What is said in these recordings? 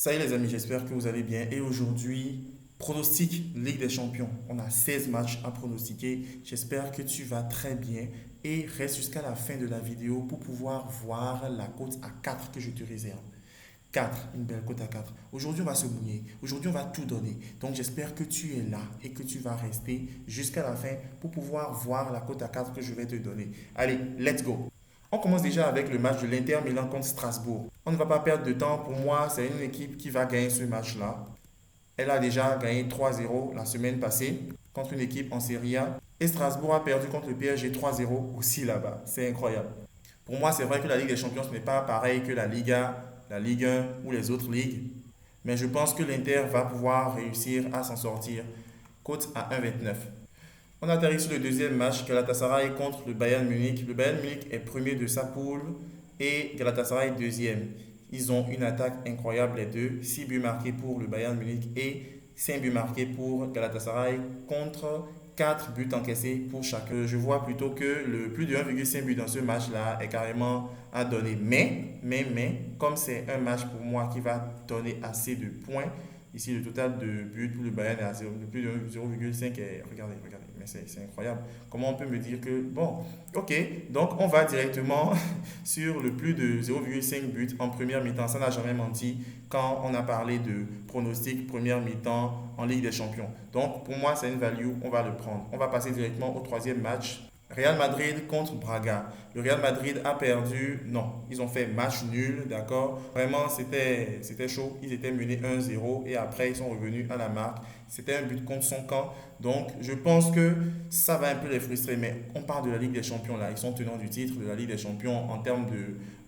Salut les amis, j'espère que vous allez bien. Et aujourd'hui, pronostic Ligue des Champions. On a 16 matchs à pronostiquer. J'espère que tu vas très bien et reste jusqu'à la fin de la vidéo pour pouvoir voir la cote à 4 que je te réserve. 4, une belle cote à 4. Aujourd'hui, on va se mouiller. Aujourd'hui, on va tout donner. Donc, j'espère que tu es là et que tu vas rester jusqu'à la fin pour pouvoir voir la cote à 4 que je vais te donner. Allez, let's go. On commence déjà avec le match de l'Inter Milan contre Strasbourg. On ne va pas perdre de temps. Pour moi, c'est une équipe qui va gagner ce match-là. Elle a déjà gagné 3-0 la semaine passée contre une équipe en Serie A. Et Strasbourg a perdu contre le PSG 3-0 aussi là-bas. C'est incroyable. Pour moi, c'est vrai que la Ligue des Champions, ce n'est pas pareil que la Liga, la Ligue 1 ou les autres ligues. Mais je pense que l'Inter va pouvoir réussir à s'en sortir. Cote à 1,29. On atterrit sur le deuxième match, Galatasaray contre le Bayern Munich. Le Bayern Munich est premier de sa poule et Galatasaray deuxième. Ils ont une attaque incroyable les deux. 6 buts marqués pour le Bayern Munich et 5 buts marqués pour Galatasaray contre 4 buts encaissés pour chacun. Je vois plutôt que le plus de 1,5 but dans ce match-là est carrément à donner. Mais, comme c'est un match pour moi qui va donner assez de points, ici, le total de buts pour le Bayern est à 0, plus de 0,5. Regardez, mais c'est incroyable. Comment on peut me dire que, bon, ok, donc on va directement sur le plus de 0,5 buts en première mi-temps. Ça n'a jamais menti quand on a parlé de pronostic première mi-temps en Ligue des Champions. Donc, pour moi, c'est une value, on va le prendre. On va passer directement au troisième match. Real Madrid contre Braga. Le Real Madrid a perdu, non, ils ont fait match nul, d'accord. Vraiment, c'était chaud. Ils étaient menés 1-0 et après, ils sont revenus à la marque. C'était un but contre son camp. Donc, je pense que ça va un peu les frustrer. Mais on parle de la Ligue des Champions là. Ils sont tenants du titre de la Ligue des Champions en termes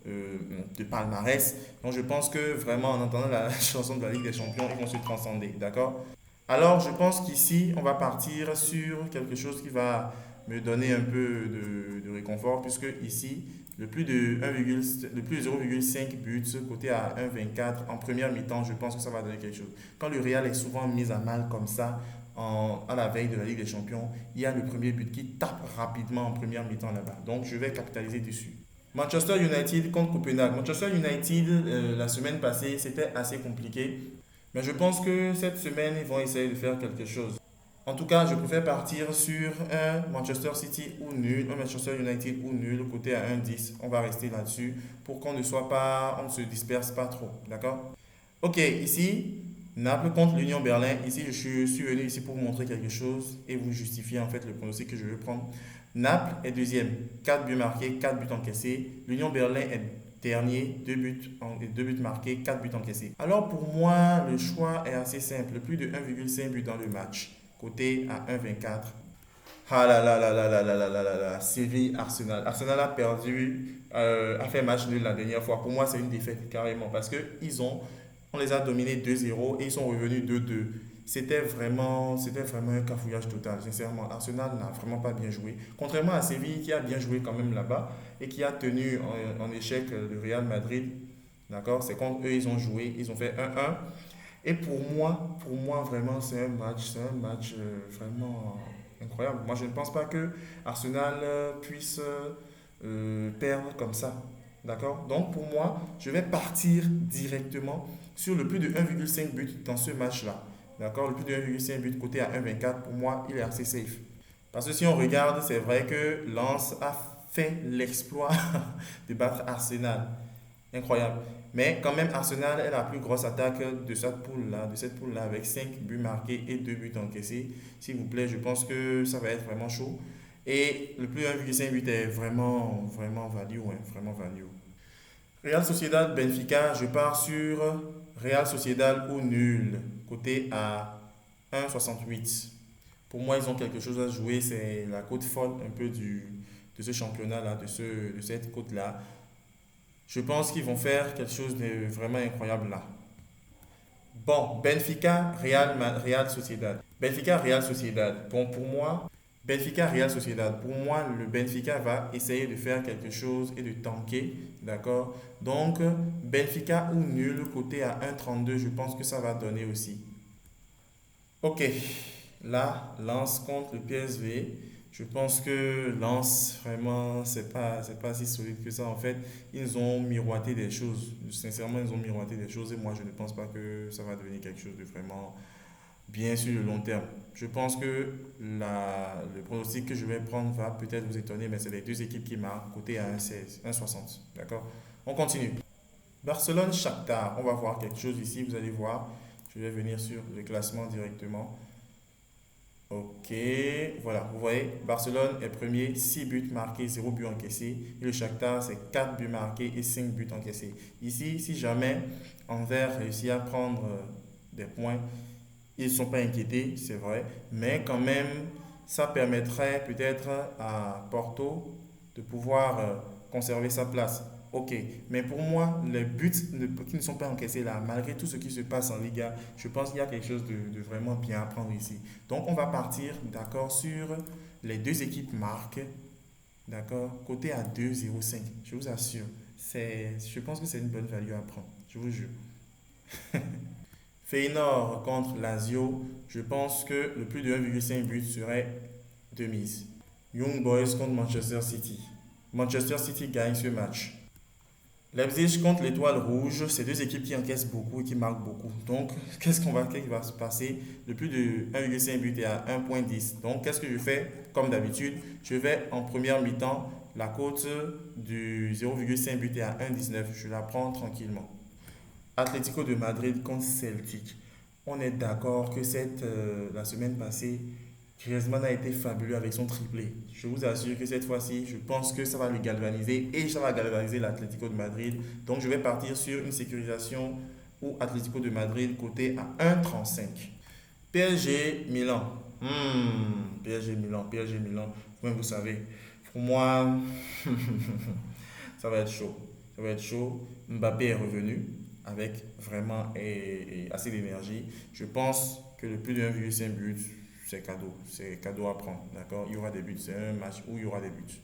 de palmarès. Donc, je pense que vraiment, en entendant la chanson de la Ligue des Champions, ils vont se transcender, d'accord. Alors, je pense qu'ici, on va partir sur quelque chose qui va me donner un peu de réconfort, puisque ici, le plus de 1, le plus de 0,5 buts, côté à 1,24 en première mi-temps, je pense que ça va donner quelque chose. Quand le Real est souvent mis à mal comme ça, à la veille de la Ligue des Champions, il y a le premier but qui tape rapidement en première mi-temps là-bas. Donc, je vais capitaliser dessus. Manchester United contre Copenhague. Manchester United, la semaine passée, c'était assez compliqué. Mais je pense que cette semaine, ils vont essayer de faire quelque chose. En tout cas, je préfère partir sur un Manchester City ou nul, un Manchester United ou nul, côté à 1,10. On va rester là-dessus pour qu'on ne soit pas, on ne se disperse pas trop. D'accord? Ok, ici, Naples contre l'Union Berlin. Ici, je suis venu ici pour vous montrer quelque chose et vous justifier en fait le pronostic que je veux prendre. Naples est deuxième, 4 buts marqués, 4 buts encaissés. L'Union Berlin est dernier, 2 buts marqués, 4 buts encaissés. Alors pour moi, le choix est assez simple. Plus de 1,5 but dans le match, côté à 1,24. Ah là là là là là là là là là là, Séville Arsenal. Arsenal a perdu, a fait match nul la dernière fois. Pour moi, c'est une défaite carrément parce que on les a dominés 2-0 et ils sont revenus 2-2. C'était vraiment un cafouillage total, sincèrement. Arsenal n'a vraiment pas bien joué. Contrairement à Séville qui a bien joué quand même là-bas et qui a tenu en échec le Real Madrid. D'accord? C'est quand eux, ils ont joué, ils ont fait 1-1. Et pour moi vraiment, c'est un match vraiment incroyable. Moi, je ne pense pas que Arsenal puisse perdre comme ça. D'accord? Donc, pour moi, je vais partir directement sur le plus de 1,5 but dans ce match-là. D'accord? Le plus de 1,5 but côté à 1,24, pour moi, il est assez safe. Parce que si on regarde, c'est vrai que Lens a fait l'exploit de battre Arsenal. Incroyable. Mais quand même, Arsenal est la plus grosse attaque de cette poule-là, avec 5 buts marqués et 2 buts encaissés. S'il vous plaît, je pense que ça va être vraiment chaud. Et le plus 1,5 but est vraiment, vraiment value, ouais, vraiment value. Real Sociedad, Benfica, je pars sur Real Sociedad ou nul, côté à 1,68. Pour moi, ils ont quelque chose à jouer, c'est la côte folle un peu de ce championnat-là, de cette côte-là. Je pense qu'ils vont faire quelque chose de vraiment incroyable là. Bon, Benfica, Real Sociedad. Benfica, Real Sociedad. Bon, pour moi, Benfica, Real Sociedad. Pour moi, le Benfica va essayer de faire quelque chose et de tanker. D'accord? Donc, Benfica ou nul, côté à 1,32, je pense que ça va donner aussi. Ok, là, Lens contre le PSV. Je pense que Lens, vraiment, c'est pas si solide que ça. En fait, ils ont miroité des choses. Sincèrement, ils ont miroité des choses et moi, je ne pense pas que ça va devenir quelque chose de vraiment bien sur le long terme. Je pense que le pronostic que je vais prendre va peut-être vous étonner, mais c'est les deux équipes qui marquent, côté à 1,16, 1,60. D'accord? On continue. Barcelone-Shakhtar, on va voir quelque chose ici, vous allez voir. Je vais venir sur le classement directement. Ok, voilà, vous voyez, Barcelone est premier, 6 buts marqués, 0 but encaissé. Et le Shakhtar, c'est 4 buts marqués et 5 buts encaissés. Ici, si jamais Anvers réussit à prendre des points, ils ne sont pas inquiétés, c'est vrai, mais quand même, ça permettrait peut-être à Porto de pouvoir conserver sa place. Ok, mais pour moi, les buts qui ne sont pas encaissés là, malgré tout ce qui se passe en Liga, je pense qu'il y a quelque chose de vraiment bien à prendre ici. Donc, on va partir, d'accord, sur les deux équipes marques, d'accord, côté à 2,05. Je vous assure, je pense que c'est une bonne value à prendre, je vous jure. Feyenoord contre Lazio, je pense que le plus de 1,5 but serait de mise. Young Boys contre Manchester City. Manchester City gagne ce match. Leipzig contre l'Étoile Rouge, c'est deux équipes qui encaissent beaucoup et qui marquent beaucoup. Donc, qu'est-ce qui va se passer? Le plus de 1,5 but est à 1,10. Donc, qu'est-ce que je fais? Comme d'habitude, je vais en première mi-temps, la cote du 0,5 but est à 1,19. Je la prends tranquillement. Atlético de Madrid contre Celtic. On est d'accord que la semaine passée, Griezmann a été fabuleux avec son triplé. Je vous assure que cette fois-ci, je pense que ça va le galvaniser et ça va galvaniser l'Atlético de Madrid. Donc je vais partir sur une sécurisation ou Atlético de Madrid côté à 1,35. PSG Milan. PSG Milan, PSG Milan. Vous savez, pour moi, ça va être chaud. Ça va être chaud. Mbappé est revenu avec vraiment assez d'énergie. Je pense que le plus de 1,5 but, c'est cadeau. C'est cadeau à prendre. D'accord? Il y aura des buts. C'est un match où il y aura des buts.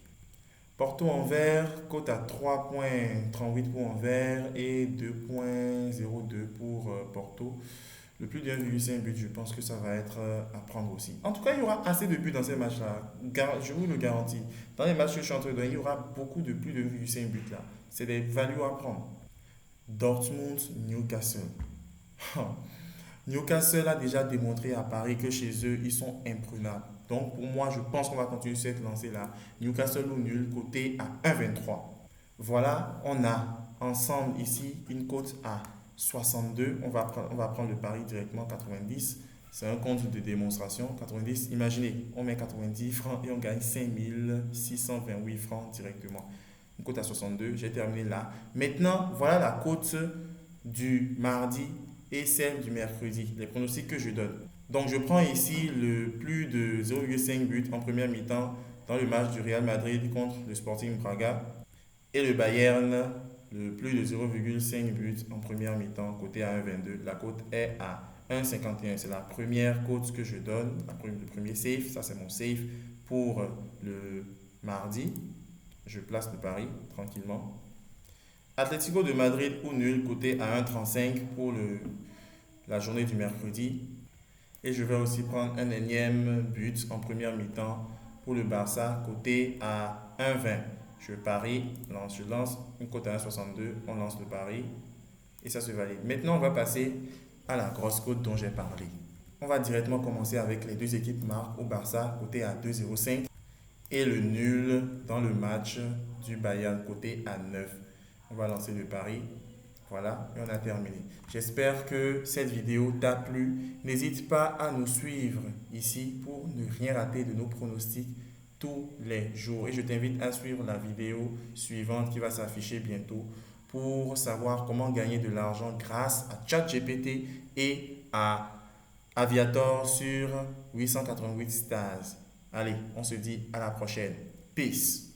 Porto Anvers, cote à 3,38 pour Anvers et 2,02 pour Porto. Le plus de 1,5 but, je pense que ça va être à prendre aussi. En tout cas, il y aura assez de buts dans ces matchs-là. Je vous le garantis. Dans les matchs que je suis en train de donner, il y aura beaucoup de plus de 1,5 buts là. C'est des values à prendre. Dortmund, Newcastle. Newcastle a déjà démontré à Paris que chez eux, ils sont imprenables. Donc pour moi, je pense qu'on va continuer cette lancée-là. Newcastle ou nul, côté à 1,23. Voilà, on a ensemble ici une cote à 62. On va prendre le pari directement 90. C'est un compte de démonstration. 90, imaginez, on met 90 francs et on gagne 5628 francs directement. Une cote à 62, j'ai terminé là. Maintenant, voilà la cote du mardi et celle du mercredi, les pronostics que je donne. Donc, je prends ici le plus de 0,5 but en première mi-temps dans le match du Real Madrid contre le Sporting Braga et le Bayern, le plus de 0,5 but en première mi-temps, côté à 1,22. La cote est à 1,51. C'est la première cote que je donne, le premier safe. Ça, c'est mon safe pour le mardi. Je place le pari tranquillement. Atlético de Madrid ou nul, côté à 1,35 pour la journée du mercredi. Et je vais aussi prendre un énième but en première mi-temps pour le Barça, côté à 1,20. Je lance une cote à 1,62, on lance le pari et ça se valide. Maintenant, on va passer à la grosse cote dont j'ai parlé. On va directement commencer avec les deux équipes marques au Barça, côté à 2,05 et le nul dans le match du Bayern, côté à 9. On va lancer le pari. Voilà, et on a terminé. J'espère que cette vidéo t'a plu. N'hésite pas à nous suivre ici pour ne rien rater de nos pronostics tous les jours. Et je t'invite à suivre la vidéo suivante qui va s'afficher bientôt pour savoir comment gagner de l'argent grâce à ChatGPT et à Aviator sur 888 Stars. Allez, on se dit à la prochaine. Peace.